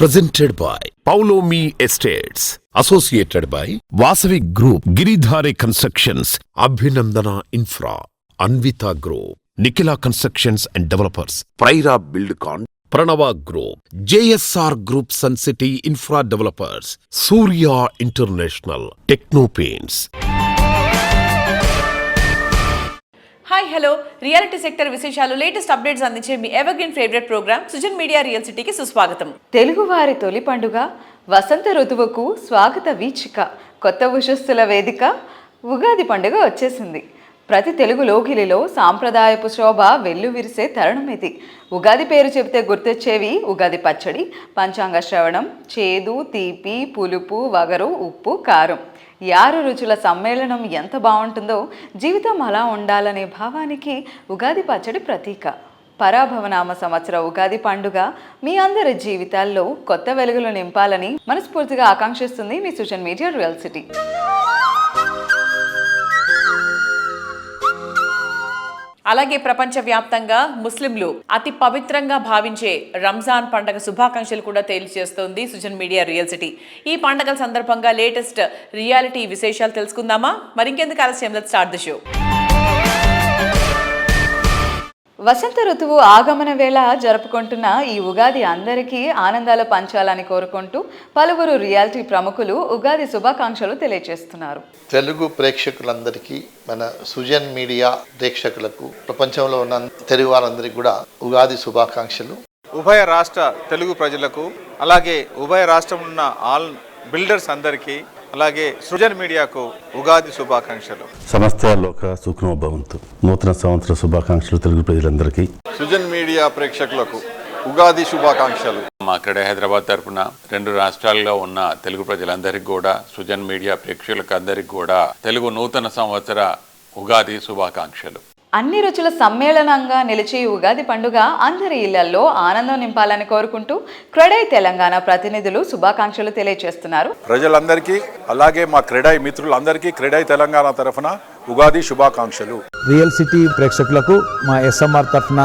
Presented by Paulomi Estates. Associated by Vasavi Group, Giridhari Constructions, Abhinandana Infra, Anvita Group, Nikila Constructions and Developers, Praira Buildcon, Pranava Group, JSR Group Sun City Infra Developers, Surya International, Techno Paints. Hi hello reality sector విశేషాలు latest updates అందించే మీ evergreen favourite program Sujan media real సిటీకి సుస్వాగతం. తెలుగువారి తొలి పండుగ వసంత ఋతువుకు స్వాగత వీచిక, కొత్త ఉషస్సుల వేదిక ఉగాది పండుగ వచ్చేసింది. ప్రతి తెలుగు లోగిలిలో సాంప్రదాయపు శోభ వెల్లువిరిసే తరుణం ఇది. ఉగాది పేరు చెబితే గుర్తొచ్చేవి ఉగాది పచ్చడి, పంచాంగ శ్రవణం, చేదు, తీపి, పులుపు, వగరు, ఉప్పు, కారం. 6 రుచుల సమ్మేళనం ఎంత బాగుంటుందో జీవితం అలా ఉండాలనే భావానికి ఉగాది పచ్చడి ప్రతీక. పరాభవనామ సంవత్సర ఉగాది పండుగ మీ అందరి జీవితాల్లో కొత్త వెలుగులు నింపాలని మనస్ఫూర్తిగా ఆకాంక్షిస్తుంది మీ సుజన్ మీడియా రియల్ సిటీ. అలాగే ప్రపంచవ్యాప్తంగా ముస్లింలు అతి పవిత్రంగా భావించే రంజాన్ పండుగ శుభాకాంక్షలు కూడా తెలియజేస్తోంది సుజన్ మీడియా రియల్ సిటీ. ఈ పండుగల సందర్భంగా లేటెస్ట్ రియాలిటీ విశేషాలు తెలుసుకుందామా? మరింకెందుకు ఆలస్యం, లెట్స్ స్టార్ట్ ది షో. వసంత ఋతువు ఆగమన వేళ జరుపుకుంటున్న ఈ ఉగాది అందరికీ ఆనందాలు పంచాలని కోరుకుంటూ పలువురు రియాలిటీ ప్రముఖులు ఉగాది శుభాకాంక్షలు తెలియజేస్తున్నారు. తెలుగు ప్రేక్షకులందరికీ, మన సుజన్ మీడియా ప్రేక్షకులకు, ప్రపంచంలో ఉన్న తెలుగు వారందరికీ కూడా ఉగాది శుభాకాంక్షలు. ఉభయ రాష్ట్ర తెలుగు ప్రజలకు, అలాగే ఉభయ రాష్ట్రం ఉన్న ఆల్ బిల్డర్స్ అందరికీ, అలాగే సృజన్ మీడియాకు ఉగాది శుభాకాంక్షలు. సమస్త లోక సుఖనో భవంతు. నూతన సంవత్సర శుభాకాంక్షలు తెలుగు ప్రజలందరికీ, సుజన్ మీడియా ప్రేక్షకులకు ఉగాది శుభాకాంక్షలు. మా ఇక్కడ హైదరాబాద్ తరఫున 2 రాష్ట్రాల్లో ఉన్న తెలుగు ప్రజలందరికీ కూడా, సుజన్ మీడియా ప్రేక్షకులకు అందరికీ కూడా తెలుగు నూతన సంవత్సర ఉగాది శుభాకాంక్షలు. అన్ని రుచుల సమ్మేళనంగా నిలిచి ఉగాది పండుగ అందరి ఇళ్లలో ఆనందం నింపాలని కోరుకుంటూ క్రెడై తెలంగాణ ప్రతినిధులు శుభాకాంక్షలు తెలియజేస్తున్నారు. ప్రజలందరికీ, అలాగే మా క్రెడై మిత్రులందరికీ క్రెడై తెలంగాణ తరఫున ఉగాది శుభాకాంక్షలు. రియల్ సిటీ ప్రేక్షకులకు మా ఎస్ఎంఆర్ తరఫున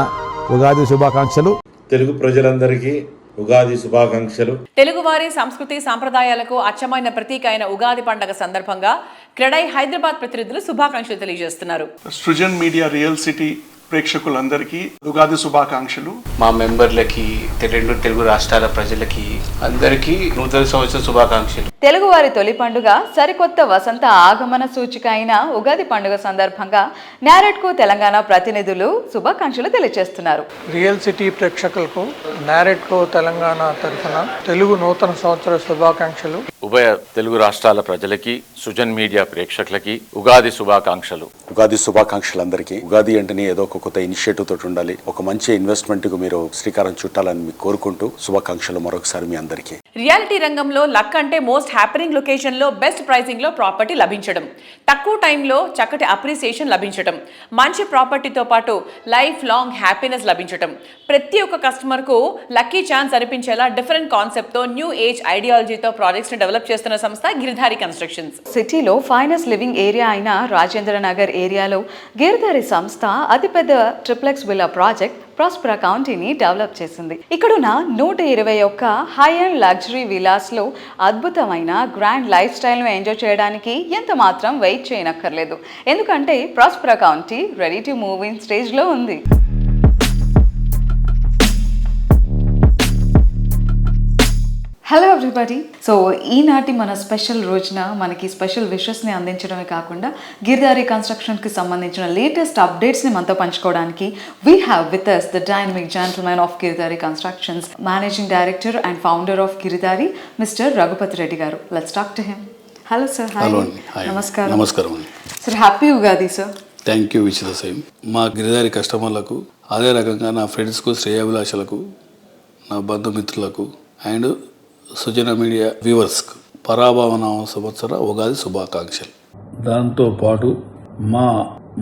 ఉగాది శుభాకాంక్షలు. తెలుగు ప్రజలందరికీ ఉగాది శుభాకాంక్షలు. తెలుగువారి సంస్కృతి సాంప్రదాయాలకు అచ్చమైన ప్రతీక అయిన ఉగాది పండుగ సందర్భంగా క్రెడై హైదరాబాద్ ప్రతినిధులు శుభాకాంక్షలు తెలియజేస్తున్నారు. సృజన్ మీడియా రియల్ సిటీ ప్రేక్షకులందరికీ ఉగాది శుభాకాంక్షలు. మా మెంబర్లకి, 2 తెలుగు రాష్ట్రాల ప్రజలకి అందరికీ నూతన సంవత్సర శుభాకాంక్షలు. తెలుగువారి తొలి పండుగ, సరికొత్త వసంత ఆగమన సూచిక అయిన ఉగాది పండుగ సందర్భంగా నారెడ్కు తెలంగాణ ప్రతినిధులు శుభాకాంక్షలు తెలియజేస్తున్నారు. రియల్ సిటీ ప్రేక్షకులకు నారెడ్కో తెలంగాణ తరఫున తెలుగు నూతన సంవత్సర శుభాకాంక్షలు. ఉభయ తెలుగు రాష్ట్రాల ప్రజలకి, సుజన్ మీడియా ప్రేక్షకులకి ఉగాది శుభాకాంక్షలు. ఉగాది శుభాకాంక్షలు అందరికీ. ఉగాది అంటేనే ఏదో ఒక కొత్త ఇనిషియేటివ్ తోటి ఉండాలి. ఒక మంచి ఇన్వెస్ట్మెంట్ కు మీరు శ్రీకారం చుట్టాలని మీకు కోరుకుంటూ శుభాకాంక్షలు మరొకసారి మీ అందరికీ. రియాలిటీ రంగంలో లక్ అంటే మోస్ట్ హ్యాపెనింగ్ లొకేషన్ లో బెస్ట్ ప్రైసింగ్ లో ప్రాపర్టీ లభించడం, తక్కువ టైంలో చక్కటి అప్రిసియేషన్ లభించడం, మంచి ప్రాపర్టీతో పాటు లైఫ్ లాంగ్ హ్యాపీనెస్ లభించడం, ప్రతి ఒక్క కస్టమర్ కు లక్కీ ఛాన్స్ అనిపించేలా డిఫరెంట్ కాన్సెప్ట్ తో న్యూ ఏజ్ ఐడియాలజీతో ప్రాజెక్ట్స్ ని డెవలప్ చేస్తున్న సంస్థ గిరిధారి కన్స్ట్రక్షన్స్. సిటీలో ఫైనెస్ట్ లివింగ్ ఏరియా అయిన రాజేంద్ర నగర్ ఏరియాలో గిరిధారి సంస్థ అతిపెద్ద ట్రిప్లెక్స్ విల్లా ప్రాజెక్ట్ ప్రాస్పరా కౌంటీని డెవలప్ చేసింది. ఇక్కడున్న 121 హై అండ్ లగ్జరీ విలాస్ లో అద్భుతమైన గ్రాండ్ లైఫ్ స్టైల్ను ఎంజాయ్ చేయడానికి ఎంత మాత్రం వెయిట్ చేయనక్కర్లేదు. ఎందుకంటే ప్రాస్పరా county ready to move in stage లో ఉంది. Hello everybody. సో ఈనాటి మన స్పెషల్ రోజున మనకి స్పెషల్ విషెస్ని అందించడమే కాకుండా గిరిధారి కన్స్ట్రక్షన్కి సంబంధించిన లేటెస్ట్ అప్డేట్స్ని మనతో పంచుకోవడానికి we have with us the dynamic gentlemen of Giridhari constructions, managing director and founder of Giridhari, mister Raghupathi Reddy garu. Let's talk to him. Hello sir. నమస్కారం. నమస్కారం sir. Happy Ugadi sir. Thank you. Wish the same. మా గిరిధారి కస్టమర్లకు, అదే రకంగా నా ఫ్రెండ్స్కు, శ్రేయాభిలాషులకు, నా బంధుమిత్రులకు అండ్ సుజన మీడియా వ్యూవర్స్కు పరాభవన సంవత్సర ఉగాది శుభాకాంక్షలు. దాంతోపాటు మా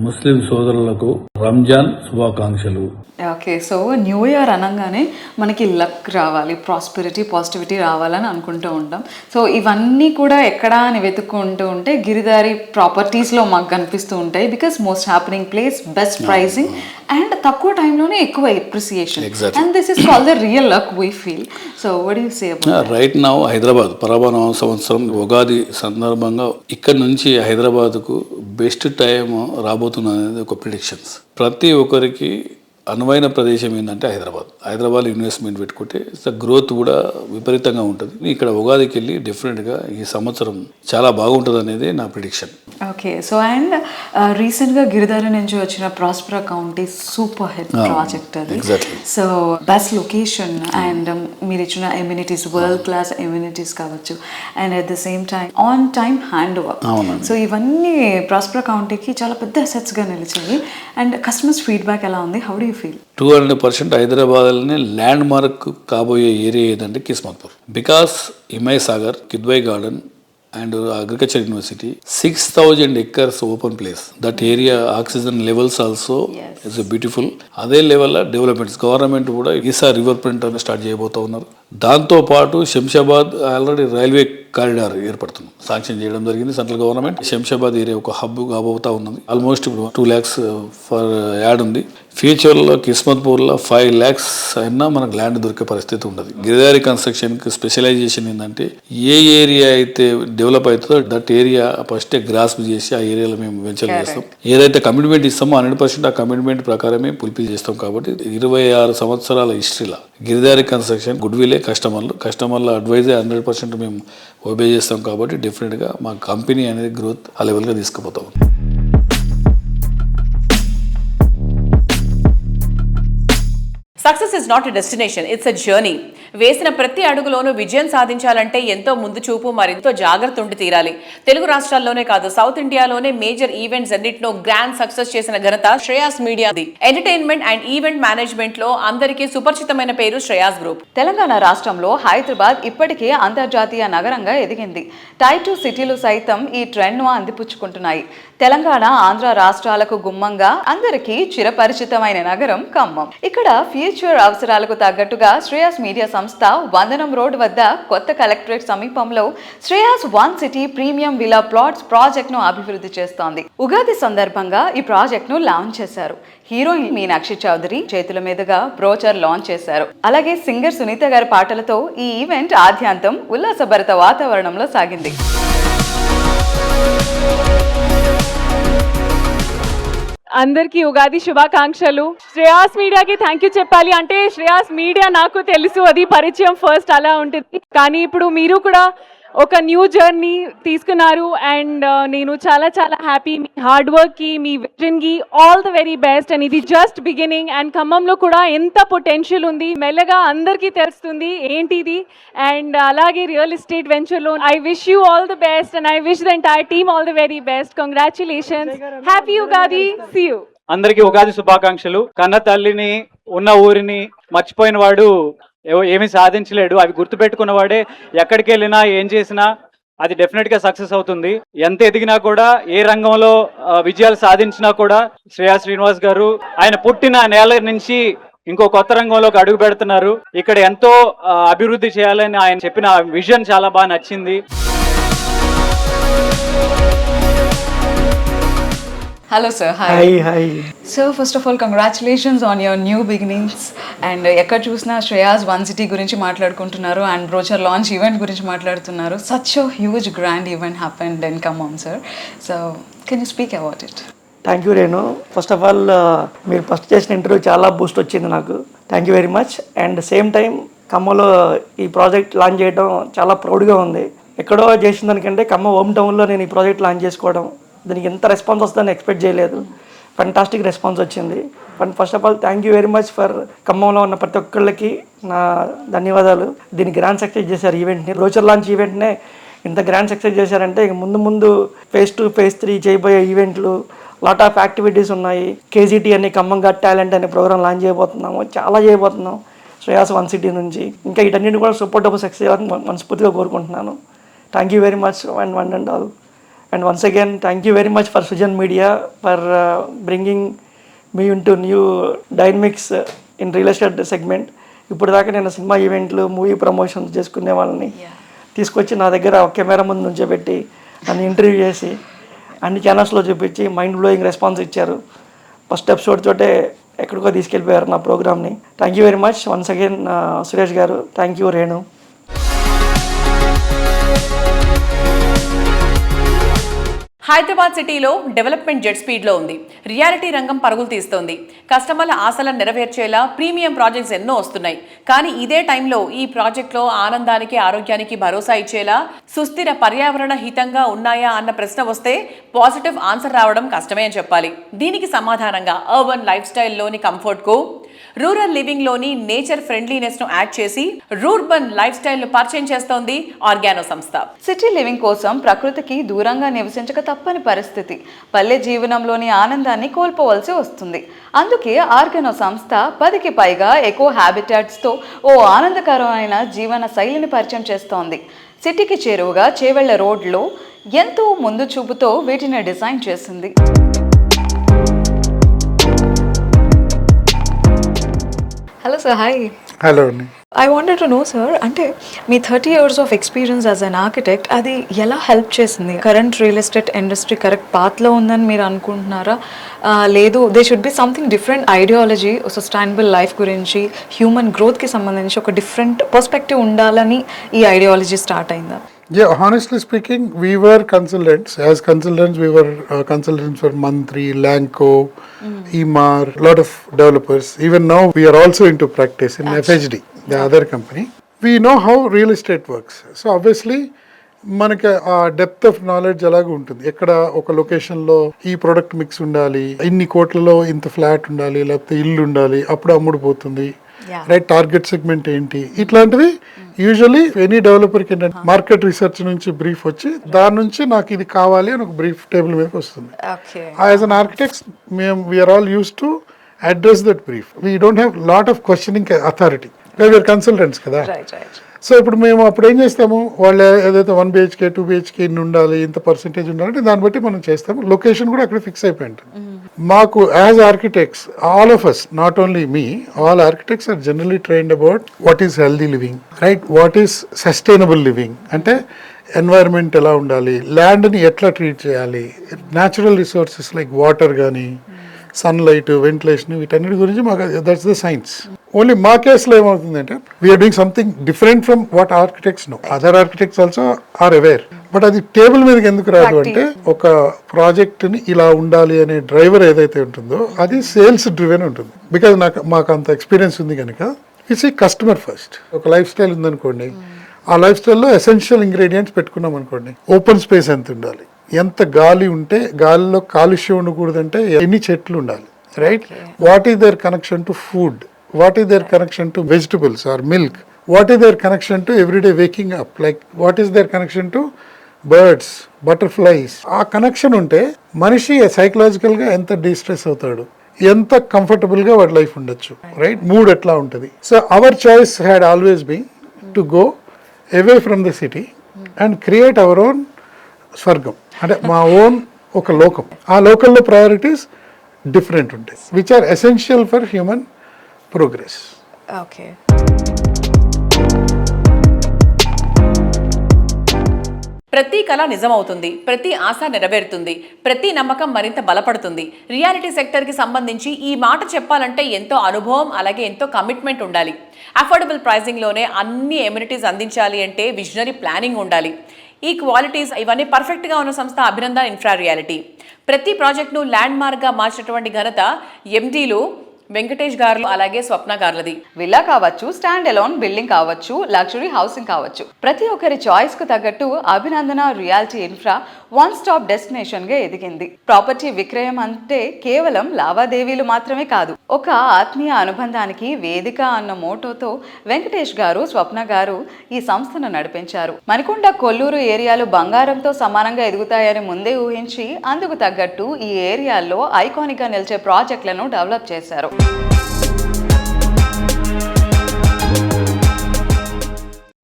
ముస్లిం సోదరులకు రంజాన్ శుభాకాంక్షలు. ఓకే, సో న్యూ ఇయర్ అనగానే మనకి లక్ రావాలి, ప్రాస్పెరిటీ, పాజిటివిటీ రావాలని అనుకుంటూ ఉంటాం. సో ఇవన్నీ కూడా ఎక్కడా అని వెతుక్కుంటూ ఉంటే గిరిదారి ప్రాపర్టీస్లో మాకు కనిపిస్తూ ఉంటాయి. Because most happening place, best pricing and తక్కువ టైంలోనే ఎక్కువ appreciation. And this is called the real luck we feel. So what do you say about right now Hyderabad Parabhava సంవత్సరం ఉగాది సందర్భంగా ఇక్కడ నుంచి హైదరాబాద్కు బెస్ట్ టైం రాబోతున్నది ఒక ప్రిడిక్షన్స్. ప్రతి ఒక్కరికి అనువైన ప్రదేశం ఏంటంటే హైదరాబాద్ ఇన్వెస్ట్మెంట్ పెట్టుకుంటే గ్రోత్ కూడా విపరీతంగా ఉంటుంది. ఇక్కడ ఉగాదికి వెళ్ళి డెఫినెట్గా ఈ సంవత్సరం చాలా బాగుంటుంది అనేది నా ప్రిడిక్షన్. ఓకే, సో అండ్ రీసెంట్గా గిరిదారి నుంచి వచ్చిన ప్రాస్పరా కౌంటీ సూపర్ హిట్ ప్రాజెక్ట్ అది. సో బెస్ట్ లొకేషన్ అండ్ మీరు ఇచ్చిన ఎమ్యూనిటీస్, వరల్డ్ క్లాస్ ఎమ్యూనిటీస్ కావచ్చు, and at the same time on time hand over. So ఇవన్నీ ప్రాస్పరా కౌంటీకి చాలా పెద్ద అసెట్స్గా నిలిచాయి. అండ్ కస్టమర్స్ ఫీడ్బ్యాక్ ఎలా ఉంది? How do you feel? 200% హైదరాబాద్లోనే ల్యాండ్ మార్క్ కాబోయే ఏరియా ఏదంటే Kismatpur. Because Himayat Sagar, Kidwai garden and agriculture university, 6,000 acres open place. That area oxygen levels also is beautiful. అదే లెవెల్లో డెవలప్మెంట్స్ గవర్నమెంట్ కూడా ఈసారి రివర్ ఫ్రంట్ అని స్టార్ట్ చేయబోతా ఉన్నారు. దాంతోపాటు శంషాబాద్ ఆల్రెడీ రైల్వే కారిడార్ ఏర్పడుతుంది, శాంక్షన్ చేయడం జరిగింది సెంట్రల్ గవర్నమెంట్. శంషాబాద్ ఏరియా ఒక హబ్ కాబోతా ఉన్నది. ఆల్మోస్ట్ ఇప్పుడు 2 lakhs ఫర్ యాడ్ ఉంది. ఫ్యూచర్లో కిస్మత్పూర్లో 5 lakhs అయినా మనకు ల్యాండ్ దొరికే పరిస్థితి ఉండదు. గిరిదారి కన్స్ట్రక్షన్కి స్పెషలైజేషన్ ఏంటంటే ఏ ఏరియా అయితే డెవలప్ అవుతుందో దట్ ఏరియా ఫస్టే గ్రాస్ప్ చేసి ఆ ఏరియాలో మేము వెంచర్ చేస్తాం. ఏదైతే కమిట్మెంట్ ఇస్తామో 100% ఆ కమిట్మెంట్ ప్రకారమే ఫుల్ఫిల్ చేస్తాం. కాబట్టి 26 సంవత్సరాల హిస్టరీలో గిరిదారి కన్స్ట్రక్షన్ గుడ్ విలే కస్టమర్ల అడ్వైజే 100% మేము ఒబే చేస్తాం. కాబట్టి డెఫినెట్గా మా కంపెనీ అనేది గ్రోత్ ఆ లెవెల్గా తీసుకుపోతాం. Success is not a destination, it's a journey. వేసిన ప్రతి అడుగులోనూ విజయం సాధించాలంటే ఎంతో ముందు చూపు, మరింతో జాగ్రత్త ఉండి తీరాలి. తెలుగు రాష్ట్రాల్లోనే కాదు, సౌత్ ఇండియాలోనే మేజర్ ఈవెంట్స్ అన్నిటిలో గ్రాండ్ సక్సెస్ చేసిన ఘనత శ్రేయాస్ మీడియాది. ఎంటర్టైన్మెంట్ అండ్ ఈవెంట్ మేనేజ్మెంట్ లో అందరికీ సుపరిచితమైన పేరు శ్రేయాస్ గ్రూప్. తెలంగాణ రాష్ట్రంలో హైదరాబాద్ ఇప్పటికే అంతర్జాతీయ నగరంగా ఎదిగింది. టైర్ 2 సిటీలు సైతం ఈ ట్రెండ్ను అందిపుచ్చుకుంటున్నాయి. తెలంగాణ, ఆంధ్ర రాష్ట్రాలకు గుమ్మంగా అందరికీ చిరపరిచితమైన నగరం ఖమ్మం. ఇక్కడ ఫ్యూచర్ అవసరాలకు తగ్గట్టుగా శ్రేయాస్ మీడియా సంస్థ వందనం రోడ్ వద్ద కొత్త కలెక్టరేట్ సమీపంలో Shreyas 1 city premium villa plots project ను అభివృద్ధి చేస్తోంది. ఉగాది సందర్భంగా ఈ ప్రాజెక్ట్ ను లాంచ్ చేశారు. హీరోయిన్ మీనాక్షి చౌదరి చేతుల మీదుగా బ్రోచర్ లాంచ్ చేశారు. అలాగే సింగర్ సునీత గారి పాటలతో ఈ ఈవెంట్ ఆద్యాంతం ఉల్లాసభరిత వాతావరణంలో సాగింది. అందరికీ ఉగాది శుభాకాంక్షలు. శ్రేయాస్ మీడియాకి థ్యాంక్ యూ చెప్పాలి. అంటే శ్రేయాస్ మీడియా నాకు తెలుసు, అది పరిచయం ఫస్ట్ అలా ఉంటుంది. కానీ ఇప్పుడు మీరు కూడా ఒక న్యూ జర్నీ తీసుకున్నారు అండ్ నేను చాలా చాలా హ్యాపీ. మీ హార్డ్ వర్క్కి, మీ విజన్కి all the very best. And ఇది జస్ట్ బిగినింగ్. అండ్ ఖమ్మంలో కూడా ఎంత పొటెన్షియల్ ఉంది, మెల్లగా అందరికీ తెలుస్తుంది ఏంటిది. అండ్ అలాగే రియల్ ఎస్టేట్ వెంచర్లో I wish you all the best and I wish the entire team all the very best. Congratulations, happy Ugadi, see you. అందరికీ ఉగాది శుభాకాంక్షలు. కన్న తల్లిని, ఉన్న ఊరిని మర్చిపోయిన వాడు ఏమీ సాధించలేడు. అవి గుర్తుపెట్టుకున్నవాడే ఎక్కడికి వెళ్ళినా ఏం చేసినా అది డెఫినెట్గా సక్సెస్ అవుతుంది. ఎంత ఎదిగినా కూడా, ఏ రంగంలో విజయాలు సాధించినా కూడా శ్రేయాస్ శ్రీనివాస్ గారు ఆయన పుట్టిన నేల నుంచి ఇంకో కొత్త రంగంలోకి అడుగు పెడుతున్నారు. ఇక్కడ ఎంతో అభివృద్ధి చేయాలని ఆయన చెప్పిన విజన్ చాలా బాగా నచ్చింది. Hello sir. Hi. So first of all, congratulations on your new beginnings. And ఎక్కడ చూసినా శ్రేయాస్ 1 సిటీ గురించి మాట్లాడుకుంటున్నారు అండ్ బ్రోచర్ లాంచ్ ఈవెంట్ గురించి మాట్లాడుతున్నారు. Such a huge grand event happened in Khammam, sir. So can you speak about it? Thank you Renu. First of all మీరు first చేసిన interview చాలా Boost వచ్చింది నాకు. Thank you very much. And same time ఖమ్మంలో ఈ project launch చేయడం చాలా ప్రౌడ్గా ఉంది. ఎక్కడో చేసిన దానికంటే ఖమ్మం హోమ్ టౌన్లో నేను ఈ ప్రాజెక్ట్ లాంచ్ చేసుకోవడం, దీనికి ఎంత రెస్పాన్స్ వస్తుందని ఎక్స్పెక్ట్ చేయలేదు. ఫంటాస్టిక్ రెస్పాన్స్ వచ్చింది. First of all thank you very much for ఖమ్మంలో ఉన్న ప్రతి ఒక్కళ్ళకి నా ధన్యవాదాలు. దీన్ని గ్రాండ్ సక్సెస్ చేశారు ఈవెంట్ని. బ్రోచర్ లాంచ్ ఈవెంట్నే ఇంత గ్రాండ్ సక్సెస్ చేశారంటే ఇక ముందు phase 2, phase 3 చేయబోయే ఈవెంట్లు, లాట్ ఆఫ్ యాక్టివిటీస్ ఉన్నాయి. KGT అని ఖమ్మం గాట్ టాలెంట్ అనే ప్రోగ్రామ్ లాంచ్ చేయబోతున్నాము. చాలా చేయబోతున్నాం శ్రేయాస్ 1 సిటీ నుంచి. ఇంకా వీటన్నిటిని కూడా సూపర్ డబ్బు సక్సెస్ చేయాలని మనస్ఫూర్తిగా కోరుకుంటున్నాను. Thank you very much one and all. And once again, thank you very much for Sujan Media for bringing me into new dynamics in real estate segment. ఇప్పుడు దాకా నేను సినిమా ఈవెంట్లు, మూవీ ప్రమోషన్స్ చేసుకునే వాళ్ళని తీసుకొచ్చి నా దగ్గర కెమెరా ముందు నుంచోబెట్టి నన్ను ఇంటర్వ్యూ చేసి అన్ని ఛానల్స్లో చూపించి మైండ్ బ్లోయింగ్ రెస్పాన్స్ ఇచ్చారు. ఫస్ట్ ఎపిసోడ్ తోటే ఎక్కడికో తీసుకెళ్ళిపోయారు నా ప్రోగ్రామ్ని. Thank you very much once again Suresh garu. Thank you Renu. Hyderabad సిటీలో డెవలప్మెంట్ జెట్ స్పీడ్లో ఉంది. రియాలిటీ రంగం పరుగులు తీస్తోంది. కస్టమర్ల ఆశలను నెరవేర్చేలా ప్రీమియం ప్రాజెక్ట్స్ ఎన్నో వస్తున్నాయి. కానీ ఇదే టైంలో ఈ ప్రాజెక్టులో ఆనందానికి, ఆరోగ్యానికి భరోసా ఇచ్చేలా సుస్థిర పర్యావరణ హితంగా ఉన్నాయా అన్న ప్రశ్న వస్తే పాజిటివ్ ఆన్సర్ రావడం కష్టమే అని చెప్పాలి. దీనికి సమాధానంగా అర్బన్ లైఫ్ స్టైల్లోని కంఫర్ట్కు, రూరల్ లివింగ్లోని నేచర్ ఫ్రెండ్లీనెస్ను యాడ్ చేసి రూర్బన్ లైఫ్ స్టైల్ను పరిచయం చేస్తోంది ఆర్గానో సంస్థ. సిటీ లివింగ్ కోసం ప్రకృతికి దూరంగా నివసించక తప్పని పరిస్థితి. పల్లె జీవనంలోని ఆనందాన్ని కోల్పోవలసి వస్తుంది. అందుకే ఆర్గానో సంస్థ 10కి పైగా ఎకో హ్యాబిటాట్స్తో ఓ ఆనందకరమైన జీవన శైలిని పరిచయం చేస్తోంది. సిటీకి చేరువగా చేవెళ్ల రోడ్లో ఎంతో ముందు చూపుతో వీటిని డిజైన్ చేసింది. Hello sir, hi. Hello. I wanted to know sir, అంటే మీ 30 years of experience as an architect అది ఎలా హెల్ప్ చేసింది? Current real estate industry correct పాత్లో ఉందని మీరు అనుకుంటున్నారా? లేదు they should be something different ideology, sustainable life గురించి, హ్యూమన్ గ్రోత్కి సంబంధించి ఒక డిఫరెంట్ పర్స్పెక్టివ్ ఉండాలని ఈ ఐడియాలజీ స్టార్ట్ అయిందా? Yeah, honestly speaking, we were consultants. As consultants, we were consultants for Mantri, Lanco, Emaar, lot of developers. Even now, we are also into practice in FHD, the other company. We know how real estate works. So obviously, మనకి ఆ depth of knowledge అలాగే ఉంటుంది. ఎక్కడ ఒక లొకేషన్లో ఈ product mix ఉండాలి, ఇన్ని కోట్లలో ఇంత ఫ్లాట్ ఉండాలి, లేకపోతే ఇల్లు ఉండాలి, అప్పుడు అమ్ముడుపోతుంది, రైట్? టార్గెట్ సెగ్మెంట్ ఏంటి, ఇట్లాంటివి యూజువలీ ఎనీ డెవలపర్కి ఏంటంటే మార్కెట్ రీసెర్చ్ నుంచి బ్రీఫ్ వచ్చి దాని నుంచి నాకు ఇది కావాలి అని ఒక బ్రీఫ్ టేబుల్ మీదకి వస్తుంది. As an architects we're all used to address that brief. We don't have lot of questioning authority, we're consultants కదా. సో ఇప్పుడు మేము అప్పుడు ఏం చేస్తాము, వాళ్ళు ఏదైతే 1 BHK 2 BHK ఇన్ని ఉండాలి, ఇంత పర్సెంటేజ్ ఉండాలంటే దాన్ని బట్టి మనం చేస్తాము. లొకేషన్ కూడా అక్కడ ఫిక్స్ అయిపోయి ఉంటుంది. మాకు as architects, all of us, not only me, all architects are generally trained about what is healthy living, right? What is sustainable living అంటే ఎన్వైరన్మెంట్ ఎలా ఉండాలి, ల్యాండ్ని ఎట్లా ట్రీట్ చేయాలి, న్యాచురల్ రిసోర్సెస్ లైక్ వాటర్ కానీ, సన్లైట్, వెంటిలేషన్, వీటన్నిటి గురించి మాకు దట్స్ ద సైన్స్. ఓన్లీ మా కేసులో ఏమవుతుందంటే we're doing something different from what architects know. Other architects also are aware. But అది టేబుల్ మీదకి ఎందుకు రాదు అంటే ఒక ప్రాజెక్ట్ని ఇలా ఉండాలి అనే డ్రైవర్ ఏదైతే ఉంటుందో అది సేల్స్ డ్రివెన్ ఉంటుంది. బికాజ్ మాకు అంత ఎక్స్పీరియన్స్ ఉంది కనుక ఇట్స్ ఈ కస్టమర్ ఫస్ట్. ఒక లైఫ్ స్టైల్ ఉందనుకోండి, ఆ లైఫ్ స్టైల్లో ఎసెన్షియల్ ఇంగ్రీడియంట్స్ పెట్టుకున్నాం అనుకోండి. ఓపెన్ స్పేస్ ఎంత ఉండాలి, ఎంత గాలి ఉంటే, గాలిలో కాలుష్యం ఉండకూడదంటే ఎన్ని చెట్లు ఉండాలి, right? What is their connection to food, what is their connection to vegetables or milk, what is their connection to everyday waking up, like what is their connection to birds, butterflies. ఆ connection ఉంటే మనిషి సైకలాజికల్గా ఎంత distress అవుతాడు, ఎంత కంఫర్టబుల్గా వాడి life ఉండొచ్చు, రైట్? మూడ్ ఎట్లా ఉంటుంది. So our choice had always been to go away from the city and create our own స్వర్గం, అంటే మా ఓన్ ఒక లోకం. ఆ లోకల్లో ప్రయారిటీస్ డిఫరెంట్ ఉంటాయి, which are essential for human progress. Okay. ప్రతి కళ నిజమవుతుంది, ప్రతి ఆశ నెరవేరుతుంది, ప్రతి నమ్మకం మరింత బలపడుతుంది. రియాలిటీ సెక్టర్కి సంబంధించి ఈ మాట చెప్పాలంటే ఎంతో అనుభవం, అలాగే ఎంతో కమిట్మెంట్ ఉండాలి. అఫోర్డబుల్ ప్రైసింగ్లోనే అన్ని ఎమ్యూనిటీస్ అందించాలి అంటే విజనరీ ప్లానింగ్ ఉండాలి. ఈ క్వాలిటీస్ ఇవన్నీ పర్ఫెక్ట్గా ఉన్న సంస్థ అభినందన ఇన్ఫ్రా రియాలిటీ. ప్రతి ప్రాజెక్ట్ను ల్యాండ్ మార్క్గా మార్చినటువంటి ఘనత ఎండీలు వెంకటేష్ గారు అలాగే స్వప్న గారులది. విల్లా కావచ్చు, స్టాండ్ అలోన్ బిల్డింగ్ కావచ్చు, లగ్జరీ హౌసింగ్ కావచ్చు, ప్రతి ఒక్కరి చాయిస్ కు తగ్గట్టు అభినందన reality infra one stop destination గా ఎదిగింది. ప్రాపర్టీ విక్రయం అంటే కేవలం లావాదేవీలు మాత్రమే కాదు, ఒక ఆత్మీయ అనుబంధానికి వేదిక అన్న మోటోతో వెంకటేష్ గారు, స్వప్న గారు ఈ సంస్థను నడిపించారు. మణికొండ, కొల్లూరు ఏరియాలు బంగారంతో సమానంగా ఎదుగుతాయని ముందే ఊహించి అందుకు తగ్గట్టు ఈ ఏరియాల్లో ఐకానిక్ గా నిలిచే ప్రాజెక్టులను డెవలప్ చేశారు.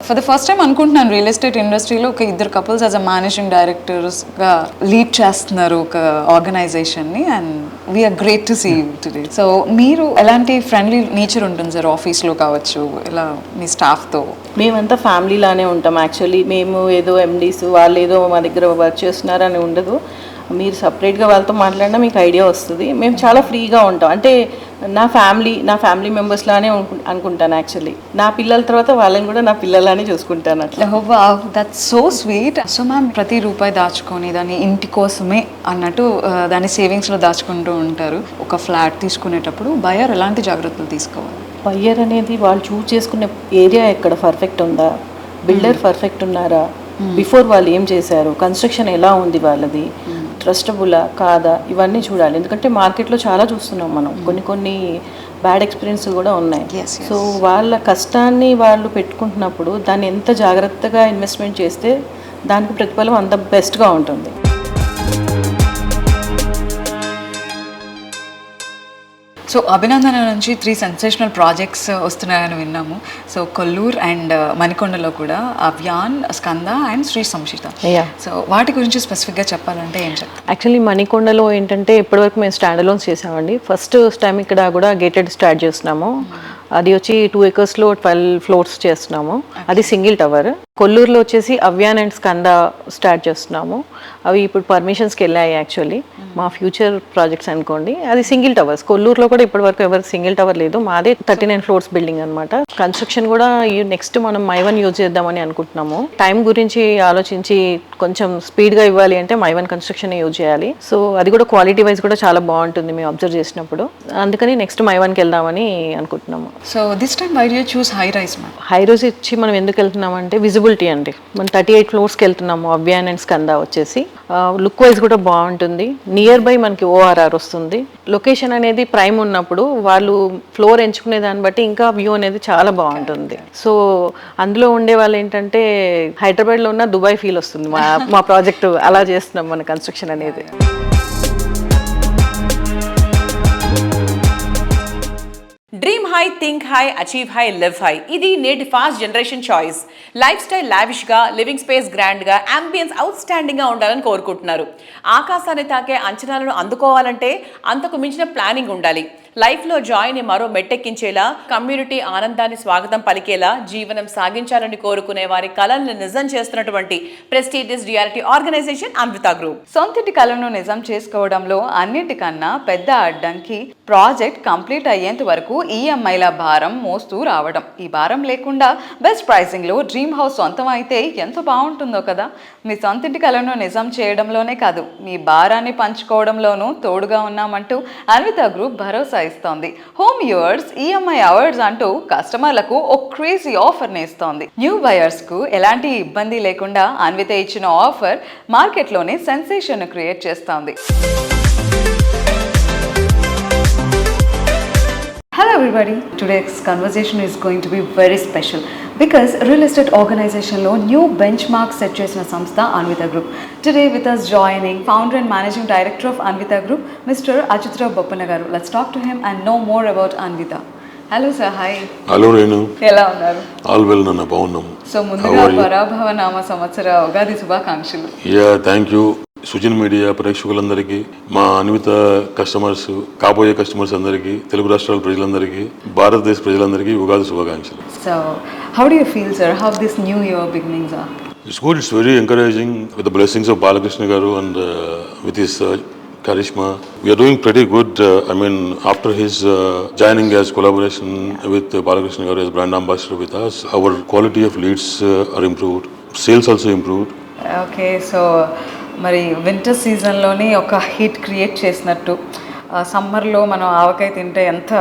ఫర్ ద ఫస్ట్ టైం అనుకుంటున్నాను రియల్ ఎస్టేట్ ఇండస్ట్రీలో ఒక ఇద్దరు కపుల్స్ యాజ్ అ మేనేజింగ్ డైరెక్టర్స్గా లీడ్ చేస్తున్నారు ఒక ఆర్గనైజేషన్ని, and we're great to see today. So మీరు ఎలాంటి ఫ్రెండ్లీ నేచర్ ఉంటుంది సార్ ఆఫీస్లో కావచ్చు, ఇలా మీ స్టాఫ్తో? మేమంతా ఫ్యామిలీ లానే ఉంటాం యాక్చువల్లీ. మేము ఏదో ఎండీస్ వాళ్ళు ఏదో మా దగ్గర వర్క్ చేస్తున్నారని ఉండదు. మీరు సపరేట్గా వాళ్ళతో మాట్లాడినా మీకు ఐడియా వస్తుంది. మేము చాలా ఫ్రీగా ఉంటాం. అంటే నా ఫ్యామిలీ మెంబర్స్ లానే అనుకుంటాను యాక్చువల్లీ. నా పిల్లల తర్వాత వాళ్ళని కూడా నా పిల్లలానే చూసుకుంటాను అట్లా. That's so sweet. So ma'am ప్రతి రూపాయి దాచుకొని దాన్ని ఇంటి కోసమే అన్నట్టు దాన్ని సేవింగ్స్లో దాచుకుంటూ ఉంటారు. ఒక ఫ్లాట్ తీసుకునేటప్పుడు బయర్ ఎలాంటి జాగ్రత్తలు తీసుకోవాలి? బయ్యర్ అనేది వాళ్ళు చూస్ చేసుకునే ఏరియా ఎక్కడ పర్ఫెక్ట్ ఉందా, బిల్డర్ పర్ఫెక్ట్ ఉన్నారా, బిఫోర్ వాళ్ళు ఏం చేశారు, కన్స్ట్రక్షన్ ఎలా ఉంది వాళ్ళది, ట్రస్టబులా కాదా, ఇవన్నీ చూడాలి. ఎందుకంటే మార్కెట్లో చాలా చూస్తున్నాం మనం, కొన్ని బ్యాడ్ ఎక్స్పీరియన్స్ కూడా ఉన్నాయి. సో వాళ్ళ కష్టాన్ని వాళ్ళు పెట్టుకుంటున్నప్పుడు దాన్ని ఎంత జాగ్రత్తగా ఇన్వెస్ట్మెంట్ చేస్తే దానికి ప్రతిఫలం అంత బెస్ట్గా ఉంటుంది. సో అభినందన నుంచి 3 సెన్సేషనల్ ప్రాజెక్ట్స్ వస్తున్నాయని విన్నాము. సో కొల్లూరు అండ్ మణికొండలో కూడా అవ్యాన్, స్కంద అండ్ శ్రీ సంశిత. సో వాటి గురించి స్పెసిఫిక్గా చెప్పాలంటే ఏం చెప్తారు? యాక్చువల్లీ మణికొండలో ఏంటంటే ఇప్పటివరకు మేము స్టాండ్ అలోన్స్ చేసామండి. ఫస్ట్ టైం ఇక్కడ కూడా గేటెడ్ స్టార్ట్ చేస్తున్నాము. అది వచ్చి 2 acresలో 12 floors చేస్తున్నాము. అది సింగిల్ టవర్. కొల్లూరులో వచ్చేసి అవ్యాన్ అండ్ స్కంద స్టార్ట్ చేస్తున్నాము. అవి ఇప్పుడు పర్మిషన్స్కి వెళ్ళాయి యాక్చువల్లీ. మా ఫ్యూచర్ ప్రాజెక్ట్స్ అనుకోండి. అది సింగిల్ టవర్స్. కొల్లూరులో కూడా ఇప్పటివరకు ఎవరు సింగిల్ టవర్ లేదు. మాదే 39 floors బిల్డింగ్ అనమాట. కన్స్ట్రక్షన్ కూడా నెక్స్ట్ మనం మైవన్ యూజ్ చేద్దామని అనుకుంటున్నాము. టైం గురించి ఆలోచించి కొంచెం స్పీడ్గా ఇవ్వాలి అంటే మైవన్ కన్స్ట్రక్షన్ యూజ్ చేయాలి. సో అది కూడా క్వాలిటీ వైజ్ కూడా చాలా బాగుంటుంది మేము అబ్జర్వ్ చేసినప్పుడు. అందుకని నెక్స్ట్ మైవన్కి వెళ్దామని అనుకుంటున్నాము. So this time why do you choose high rise ma'am? High rise ఇచ్చి మనం ఎందుకు వెళ్తున్నామంటే విజిబిలిటీ అండి. మనం 38 floors వెళ్తున్నాము. అవ్యాన్ అండ్ స్కంద వచ్చేసి లుక్ వైజ్ కూడా బాగుంటుంది. నియర్ బై మనకి ORR వస్తుంది. లొకేషన్ అనేది ప్రైమ్ ఉన్నప్పుడు వాళ్ళు ఫ్లోర్ ఎంచుకునే దాన్ని బట్టి ఇంకా వ్యూ అనేది చాలా బాగుంటుంది. సో అందులో ఉండే వాళ్ళు ఏంటంటే హైదరాబాద్లో ఉన్న దుబాయ్ ఫీల్ వస్తుంది. మా ప్రాజెక్ట్ అలా చేస్తున్నాం మన కన్స్ట్రక్షన్ అనేది. Dream high, think high, achieve high, live high. ఇది నేటి fast generation choice. Life style లావిష్గా, లివింగ్ స్పేస్ గ్రాండ్గా, అంబియన్స్ అవుట్ స్టాండింగ్గా ఉండాలని కోరుకుంటున్నారు. ఆకాశాన్ని తాకే అంచనాలను అందుకోవాలంటే అంతకు మించిన ప్లానింగ్ ఉండాలి. లైఫ్లో జాయ్ని మరో మెట్టెక్కించేలా, కమ్యూనిటీ ఆనందాన్ని స్వాగతం పలికేలా జీవనం సాగించాలని కోరుకునే వారి కళలను నిజం చేస్తున్నటువంటి prestigious DRT organisation Anvita group. సొంతింటి కళను నిజం చేసుకోవడంలో అన్నిటికన్నా పెద్ద అడ్డంకి ప్రాజెక్ట్ కంప్లీట్ అయ్యేంత వరకు ఈఎంఐల భారం మోస్తూ రావడం. ఈ భారం లేకుండా బెస్ట్ ప్రైసింగ్లో డ్రీమ్ హౌస్ సొంతం అయితే ఎంత బాగుంటుందో కదా. మీ సొంతింటి కళను నిజం చేయడంలోనే కాదు, మీ భారాన్ని పంచుకోవడంలోనూ తోడుగా ఉన్నామంటూ అన్విత గ్రూప్ భరోసా ఇస్తోంది. హోమ్ యూవర్స్ ఈఎంఐ అవార్డ్స్ అంటూ కస్టమర్లకు ఓ క్రేజీ ఆఫర్ని ఇస్తోంది. న్యూ బయర్స్ కు ఎలాంటి ఇబ్బంది లేకుండా అన్విత ఇచ్చిన ఆఫర్ మార్కెట్లోనే సెన్సేషన్ క్రియేట్ చేస్తోంది. Hello everybody, today's conversation is going to be very special because real estate organization lo new benchmark set chesina samstha Anvita Group. Today with us joining founder and managing director of Anvita Group, Mr. Achutrao Boppana garu. Let's talk to him and know more about Anvita. Hello sir, hi. Hello Renu. Ela unnaru? All well nanna baagunnam. So munduga Parabhava Nama Samvatsara Ugadi Shubhakankshalu. Yeah, thank you. Sujan media ప్రేక్షకులందరికీ, మా Anvitha customers, కాబోయే customers అందరికీ, తెలుగు రాష్ట్రాల ప్రజలందరికీ, భారతదేశ ప్రజలందరికీ ఉగాది శుభాకాంక్షలు. So how do you feel sir, how this new year beginnings are? It's good, it's very encouraging with the blessings of Balakrishna garu and with his charisma. We are doing pretty good. I mean, after his joining as collaboration with Balakrishna garu as brand ambassador with us, our quality of leads are improved. Sales also improved. Okay, so మరి winter సీజన్లోని ఒక heat create చేసినట్టు సమ్మర్లో మనం ఆవకాయ తింటే ఎంత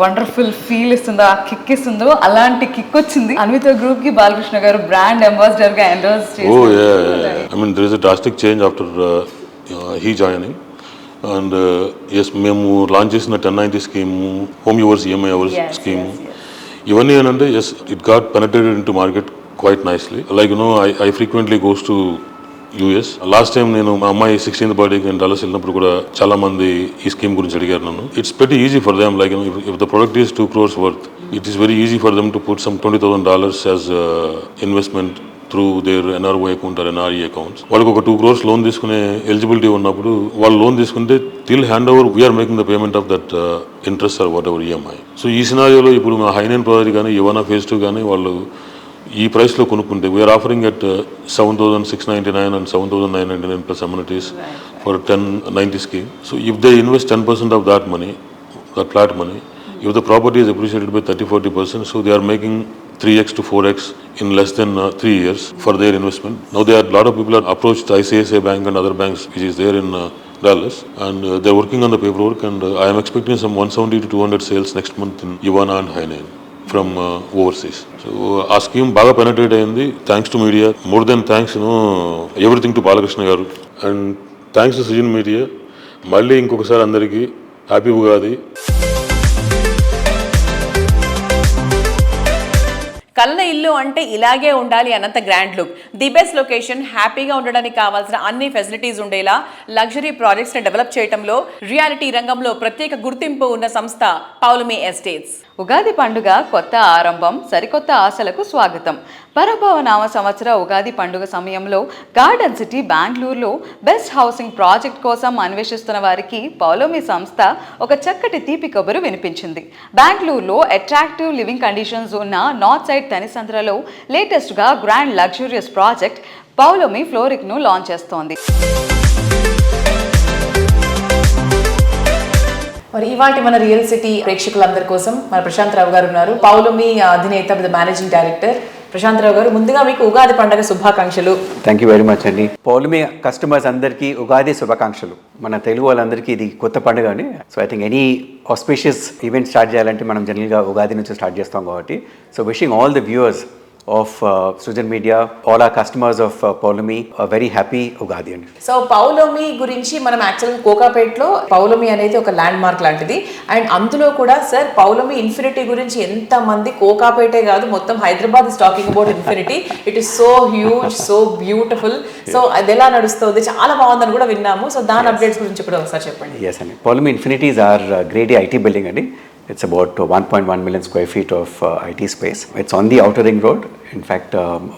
wonderful feel ఇస్తుందో, ఆ kick ఇస్తుందో, అలాంటి కిక్ వచ్చింది అన్విత గ్రూప్కి బాలకృష్ణ గారు బ్రాండ్ అంబాసిడర్గా ఎండోర్స్ చేశారు. Oh yeah. I mean, there is a drastic change after he joining. And yes, మేము లాంచ్ చేసిన 1090 scheme, home yours EMI ours scheme, ఇవన్నీ ఏంటంటే as it got penetrated in to market quite nicely. Like, you know, I frequently goes to US. Last time నేను మా అమ్మాయి 16th బర్త్డేకి నేను Dallas వెళ్ళినప్పుడు కూడా చాలా మంది ఈ స్కీమ్ గురించి అడిగారు నన్ను. It's very easy for them, like if the product is 2 crores worth, it is very easy for them to put some $20,000 as investment through their NRO account or NRE accounts. వాళ్ళకి ఒక 2 crores loan తీసుకునే eligibility ఉన్నప్పుడు వాళ్ళు loan తీసుకుంటే till hand over we're making the payment of that interest or whatever EMI. So ఈ సినారియోలో ఇప్పుడు మా హైనైన్ ప్రాజెక్ట్ కానీ యువనా ఫేజ్ 2 కానీ వాళ్ళు ఈ ప్రైస్లో కొనుక్కుంటే we are offering at 7,699 and 7,999 plus amenities for 1090 scheme. So if they invest 10% of that money, that flat money, if the property is appreciated by 30-40%, so they are making 3x to 4x in less than 3 years for their investment. Now there are a lot of people are approached ICICI Bank and other banks which is there in Dallas, and they're working on the paperwork, and I am expecting some 170 to 200 sales next month in Ivana and Hainan from overseas. So ఆ scheme బాగా penetrate అయింది thanks to media. More then thanks everything to Balakrishna garu, and thanks to Sujan media. మళ్ళీ ఇంకొకసారి అందరికీ happy Ugadi. కళ్ళ ఇల్లు అంటే ఇలాగే ఉండాలి అన్నంత grand look, the best location, హ్యాపీగా ఉండడానికి కావాల్సిన అన్ని ఫెసిలిటీస్ ఉండేలా లగ్జరీ ప్రాజెక్ట్స్ ని డెవలప్ చేయడంలో రియాలిటీ రంగంలో ప్రత్యేక గుర్తింపు ఉన్న సంస్థ పౌలమి ఎస్టేట్స్. ఉగాది పండుగ కొత్త ఆరంభం, సరికొత్త ఆశలకు స్వాగతం. పరభవ నామ సంవత్సర ఉగాది పండుగ సమయంలో గార్డెన్ సిటీ బెంగళూరులో బెస్ట్ హౌసింగ్ ప్రాజెక్ట్ కోసం అన్వేషిస్తున్న వారికి పౌలమి సంస్థ ఒక చక్కటి తీపి కబురు వినిపించింది. బెంగళూరులో అట్రాక్టివ్ లివింగ్ కండిషన్స్ ఉన్న నార్త్ సైడ్ తనిసంద్రలో లేటెస్ట్గా grand luxurious project Paulomi ఫ్లోరిక్ను launch చేస్తోంది. మరి ఇవాటి మన రియల్ సిటీ ప్రేక్షకులందరి కోసం మన ప్రశాంత్ రావు గారు ఉన్నారు, పౌలమి అధినేత, మేనేజింగ్ డైరెక్టర్. ప్రశాంత్ రావు గారు, ముందుగా మీకు ఉగాది పండుగ శుభాకాంక్షలు. థ్యాంక్ యూ వెరీ మచ్ అండి. పౌలమి కస్టమర్స్ అందరికీ ఉగాది శుభాకాంక్షలు. మన తెలుగు వాళ్ళందరికీ ఇది కొత్త పండుగ అండి. So I think any auspicious event start చేయాలంటే మనం జనరల్గా ఉగాది నుంచి స్టార్ట్ చేస్తాం కాబట్టి. So wishing all the viewers of Sujan Media, all our customers of Pawlami, a very happy Ugadi. So Paulami గురించి మనం యాక్చువల్గా కోకాపేట్లో పౌలమి అనేది ఒక ల్యాండ్ మార్క్ లాంటిది, అండ్ అందులో కూడా సార్ పౌలమి ఇన్ఫినిటీ గురించి ఎంత మంది, కోకాపేటే కాదు మొత్తం Hyderabad is talking about infinity. It is so huge, so beautiful. So అది ఎలా నడుస్తుంది, చాలా బాగుందని కూడా విన్నాము. సో దాని అప్డేట్స్ గురించి కూడా ఒకసారి చెప్పండి. Yes అండి, Pawlami Infinity is our grade A IT building అండి. It's about 1.1 million square feet of IT space. It's on the outer ring road. In fact,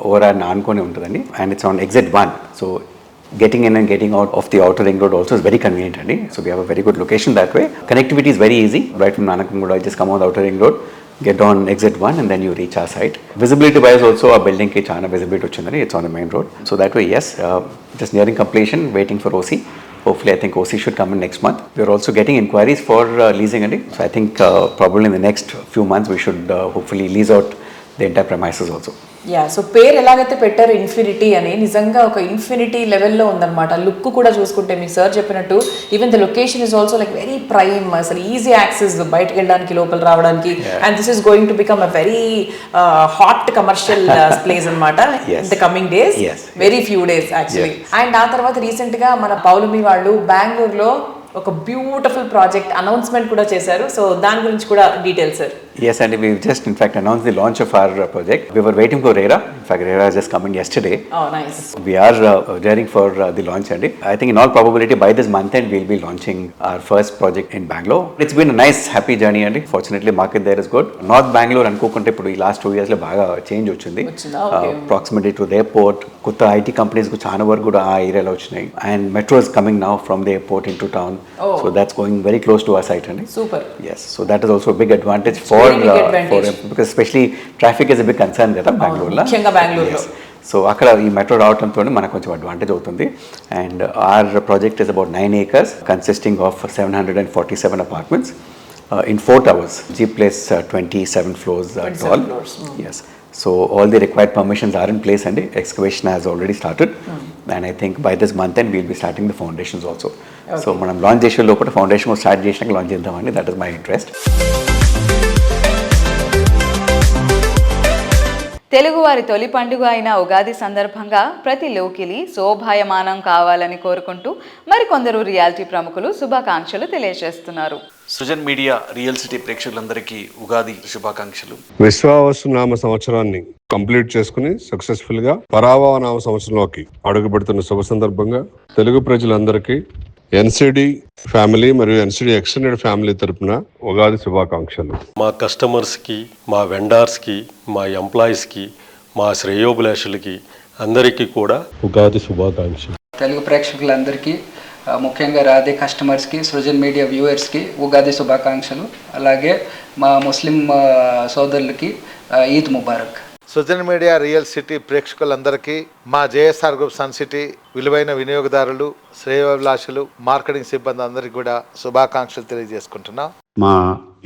over an aankone untadandi, and it's on exit 1. So getting in and getting out of the outer ring road also is very convenient andi. So we have a very good location that way. Connectivity is very easy. Right from Nanakumguda, just come on the outer ring road, get on exit 1 and then you reach our site. Visibility wise also our building ki chana visibility ochindani. It's on the main road. So that way, yes, just nearing completion, waiting for OC. Hopefully, I think OC should come in next month. We are also getting inquiries for leasing. So I think probably in the next few months we should hopefully lease out the entire premises also. Yeah, so పేరు ఎలాగైతే పెట్టారు infinity అని, నిజంగా ఒక infinity లెవెల్లో ఉందన్నమాట. Look కూడా చూసుకుంటే మీకు సార్ చెప్పినట్టు even the location is also like very prime, అసలు ఈజీ యాక్సెస్ బయటకు వెళ్ళడానికి, లోపల రావడానికి. And this is going to become a very hot commercial place అనమాట in the coming days, very few days actually. And ఆ తర్వాత recent గా మన పౌలమి వాళ్ళు బెంగళూరులో ఒక బ్యూటిఫుల్ ప్రాజెక్ట్ అనౌన్స్మెంట్ కూడా చేశారు. సో దాని గురించి కూడా details sir. Yes, and we've just in fact announced the launch of our project. We were waiting for RERA. In fact, RERA has just come in yesterday. Oh, nice. We are gearing for the launch, and I think in all probability by this month end we'll be launching our first project in Bangalore. It's been a nice, happy journey, and fortunately market there is good. North Bangalore అనుకోకుంటే ఇప్పుడు ఈ last 2 years లో బాగా change వచ్చింది. Proximity to the airport, కొత్త IT companies కు చాలా వరకు కూడా ఆ ఏరియాలో వచ్చినాయి, and metro is coming now from the airport into town. So that's going very close to our site, and super. Yes, so that is also a big advantage for because especially traffic is a big concern కదా బెంగళూరులో. ముఖ్యంగా బెంగళూరులో. So అక్కడ ఈ metro రావడంతో మనకు కొంచెం advantage అవుతుంది. And our project is about 9 acres consisting of 747 apartments in 4 towers. G place 27 floors tall. Yes. So all the required permissions are in place and excavation has already started. And I think by this month end we'll be starting the foundations also. So మనం launch చేసే లోపల foundation start చేసినాక launch చేద్దామని, that is my interest. తెలుగువారి తొలి పండుగ అయిన ఉగాది సందర్భంగా ప్రతి లోకిలి శోభాయమానం కావాలని కోరుకుంటూ మరికొందరు రియాలిటీ ప్రముఖులు శుభాకాంక్షలు తెలియజేస్తున్నారు. సృజన్ మీడియా రియల్ సిటీ ప్రేక్షకులందరికీ ఉగాది శుభాకాంక్షలు. విశ్వావసు నామ సంవత్సరాన్ని కంప్లీట్ చేసుకుని సక్సెస్ఫుల్ గా పరాభవ నామ సంవత్సరంలోకి అడుగు పెడుతున్న శుభ సందర్భంగా తెలుగు ప్రజలందరికీ ఎన్సిడి ఫ్యామిలీ మరియు ఎన్సిడి ఎక్స్టెండెడ్ ఫ్యామిలీ తరపున ఉగాది శుభాకాంక్షలు. మా కస్టమర్స్కి, మా వెండర్స్కి, మా ఎంప్లాయీస్కి, మా శ్రేయోభిలాషులకి అందరికీ కూడా ఉగాది శుభాకాంక్షలు. తెలుగు ప్రేక్షకులందరికీ ముఖ్యంగా రాధే కస్టమర్స్కి, సృజన్ మీడియా వ్యూవర్స్కి ఉగాది శుభాకాంక్షలు. అలాగే మా ముస్లిం సోదరులకి Eid Mubarak. Srujan media real city ప్రేక్షకులందరికీ, మా జేఎస్ఆర్ గ్రూప్ సన్ సిటీ విలువైన వినియోగదారులు, శ్రేయోభిలాషులు, మార్కెటింగ్ సిబ్బంది అందరికీ కూడా శుభాకాంక్షలు తెలియజేసుకుంటున్నాం. మా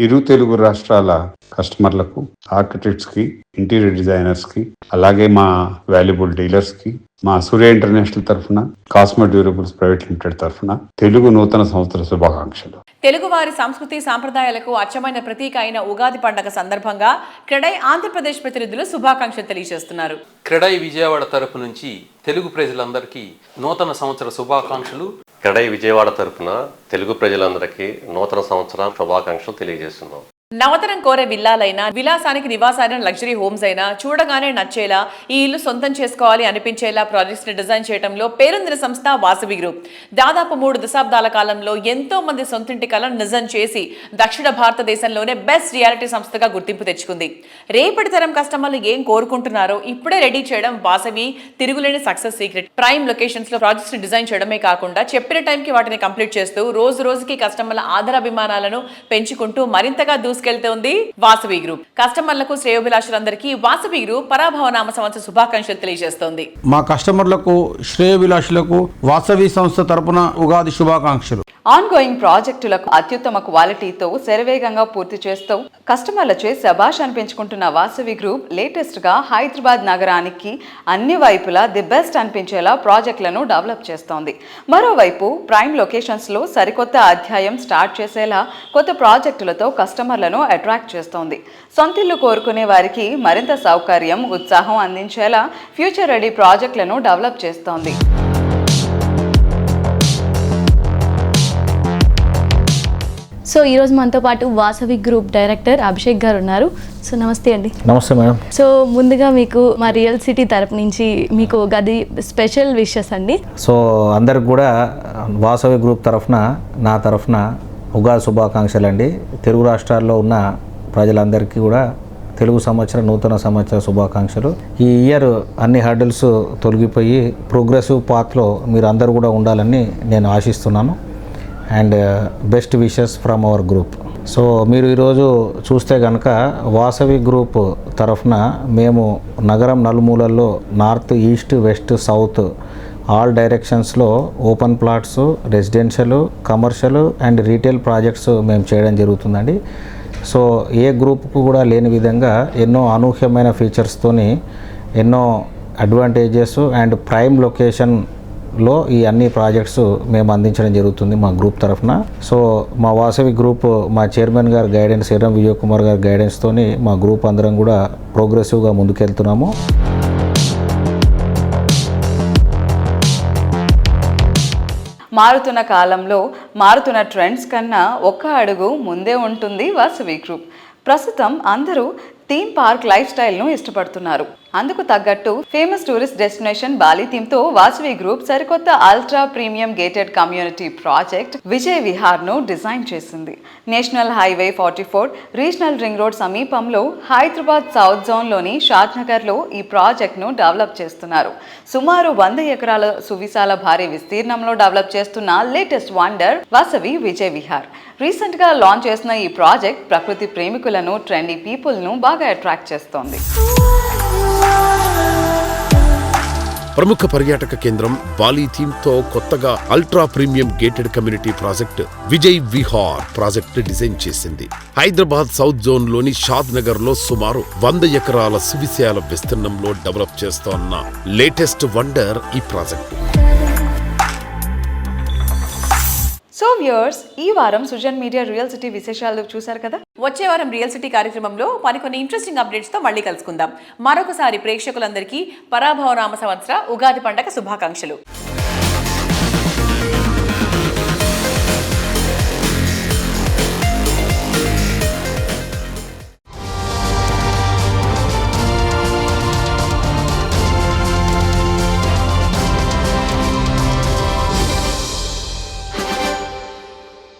ఇరు తెలుగు రాష్ట్రాల కస్టమర్లకు, ఆర్కిటెక్ట్స్కి, ఇంటీరియర్ డిజైనర్స్కి, అలాగే మా వాల్యుబుల్ డీలర్స్కి, మా సూర్య ఇంటర్నేషనల్ తరఫున, కాస్మో డ్యూరబుల్స్ ప్రైవేట్ లిమిటెడ్ తరఫున తెలుగు నూతన సంవత్సర శుభాకాంక్షలు. తెలుగువారి సంస్కృతి సాంప్రదాయాలకు అచ్చమైన ప్రతీక అయిన ఉగాది పండుగ సందర్భంగా క్రెడై ఆంధ్రప్రదేశ్ ప్రతినిధులు శుభాకాంక్షలు తెలియజేస్తున్నారు. క్రెడై విజయవాడ తరపు నుంచి తెలుగు ప్రజలందరికీ నూతన సంవత్సర శుభాకాంక్షలు. క్రెడై విజయవాడ తరపున తెలుగు ప్రజలందరికీ నూతన సంవత్సరం శుభాకాంక్షలు తెలియజేస్తున్నాం. నవతరం కోరే విల్లాలైనా, విలాసానికి నివాసాలైన లగ్జరీ హోమ్స్ అయినా చూడగానే నచ్చేలా, ఈ ఇల్లు సొంతం చేసుకోవాలి అనిపించేలా ప్రాజెక్ట్స్ ని డిజైన్ చేయడంలో పేరొందిన సంస్థ వాసవి గ్రూప్. దాదాపు 3 దశాబ్దాల కాలంలో ఎంతో మంది సొంతింటి కలను నిజం చేసి దక్షిణ భారతదేశంలోనే బెస్ట్ రియాలిటీ సంస్థగా గుర్తింపు తెచ్చుకుంది. రేపటి తరం కస్టమర్లు ఏం కోరుకుంటున్నారో ఇప్పుడే రెడీ చేయడం వాసవి తిరుగులేని సక్సెస్ సీక్రెట్. ప్రైమ్ లొకేషన్స్ లో ప్రాజెక్ట్స్ ని డిజైన్ చేయడమే కాకుండా చెప్పిన టైంకి వాటిని కంప్లీట్ చేస్తూ రోజు రోజుకి కస్టమర్ల ఆదరాభిమానాలను పెంచుకుంటూ మరింతగా దూసుకెళ్తోంది వాసవి గ్రూప్. కస్టమర్లకు, శ్రేయోభిలాషులందరికీ వాసవి గ్రూప్ పరాభవనామ సంవత్సర శుభాకాంక్షలు తెలియజేస్తోంది. మా కస్టమర్లకు, శ్రేయోభిలాషులకు వాసవి సంస్థ తరపున ఉగాది శుభాకాంక్షలు. ఆన్గోయింగ్ ప్రాజెక్టులకు అత్యుత్తమ క్వాలిటీతో శరవేగంగా పూర్తి చేస్తూ కస్టమర్లచే శభాష్ అనిపించుకుంటున్న వాసవి గ్రూప్ లేటెస్ట్ గా హైదరాబాద్ నగరానికి అన్ని వైపులా ది బెస్ట్ అనిపించేలా ప్రాజెక్టులను డెవలప్ చేస్తోంది. మరోవైపు ప్రైమ్ లొకేషన్స్ లో సరికొత్త అధ్యాయం స్టార్ట్ చేసేలా కొత్త ప్రాజెక్టులతో కస్టమర్లను అట్రాక్ట్ చేస్తోంది. సొంతిల్లు కోరుకునే వారికి మరింత సౌకర్యం, ఉత్సాహం అందించేలా ఫ్యూచర్ రెడీ ప్రాజెక్టులను డెవలప్ చేస్తోంది. సో ఈరోజు మనతో పాటు వాసవి గ్రూప్ డైరెక్టర్ అభిషేక్ గారు ఉన్నారు. సో నమస్తే అండి. నమస్తే మేడం. సో ముందుగా మీకు మా రియల్ సిటీ తరపు నుంచి మీకు గది స్పెషల్ విషెస్ అండి. సో అందరికి కూడా వాసవి గ్రూప్ తరఫున, నా తరఫున ఉగాది శుభాకాంక్షలు అండి. తెలుగు రాష్ట్రాల్లో ఉన్న ప్రజలందరికీ కూడా తెలుగు సంవత్సరం, నూతన సంవత్సర శుభాకాంక్షలు. ఈ ఇయర్ అన్ని హర్డిల్స్ తొలగిపోయి ప్రోగ్రెసివ్ పాత్లో మీరు అందరూ కూడా ఉండాలని నేను ఆశిస్తున్నాను. And best wishes from our group. So మీరు ఈరోజు చూస్తే కనుక వాసవి గ్రూప్ తరఫున మేము నగరం నలుమూలల్లో north, east, west, south all డైరెక్షన్స్లో open plots, residential, commercial and retail projects మేము చేయడం జరుగుతుందండి. సో ఏ గ్రూప్కు కూడా లేని విధంగా ఎన్నో అనూహ్యమైన ఫీచర్స్తోని, ఎన్నో అడ్వాంటేజెస్ అండ్ ప్రైమ్ లొకేషన్లో ఈ అన్ని ప్రాజెక్ట్స్ మేము అందించడం జరుగుతుంది మా గ్రూప్ తరఫున. సో మా వాసవి గ్రూప్, మా చైర్మన్ గారి గైడెన్స్, ఎర్రం విజయ్ కుమార్ గారి గైడెన్స్తోని మా గ్రూప్ అందరం కూడా ప్రోగ్రెసివ్గా ముందుకెళ్తున్నాము. మారుతున్న కాలంలో మారుతున్న ట్రెండ్స్ కన్నా ఒక్క అడుగు ముందే ఉంటుంది వాసవి గ్రూప్. ప్రస్తుతం అందరూ థీమ్ పార్క్ లైఫ్ స్టైల్ను ఇష్టపడుతున్నారు. అందుకు తగ్గట్టు ఫేమస్ టూరిస్ట్ డెస్టినేషన్ బాలి థీమ్తో వాసవి గ్రూప్ సరికొత్త ultra premium gated community project Vijay విహార్ను డిజైన్ చేసింది. National highway 44 regional ring road సమీపంలో హైదరాబాద్ సౌత్ జోన్లోని షాద్నగర్లో ఈ ప్రాజెక్ట్ను డెవలప్ చేస్తున్నారు. సుమారు 100 ఎకరాల సువిశాల భారీ విస్తీర్ణంలో డెవలప్ చేస్తున్న లేటెస్ట్ వండర్ వాసవి విజయ్ విహార్. రీసెంట్గా లాంచ్ చేసిన ఈ ప్రాజెక్ట్ ప్రకృతి ప్రేమికులను, ట్రెండీ పీపుల్ను బాగా అట్రాక్ట్ చేస్తోంది. ప్రముఖ పర్యాటక కేంద్రం బాలి థీమ్ తో కొత్తగా ultra premium gated community project Vijay Vihar project design చేసింది. హైదరాబాద్ సౌత్ జోన్ లోని షాద్ నగర్ లో సుమారు 100 ఎకరాల సువిశాల విస్తీర్ణంలో డెవలప్ చేస్తోన్న లేటెస్ట్ వండర్ ఈ ప్రాజెక్టు. సో వ్యూయర్స్, ఈ వారం సృజన్ మీడియా రియల్ సిటీ విశేషాలు చూశారు కదా. వచ్చే వారం రియల్ సిటీ కార్యక్రమంలో మరికొన్ని ఇంట్రెస్టింగ్ అప్డేట్స్ తో మళ్ళీ కలుసుకుందాం. మరొకసారి ప్రేక్షకులందరికీ పరాభవ నామ సంవత్సర ఉగాది పండగ శుభాకాంక్షలు.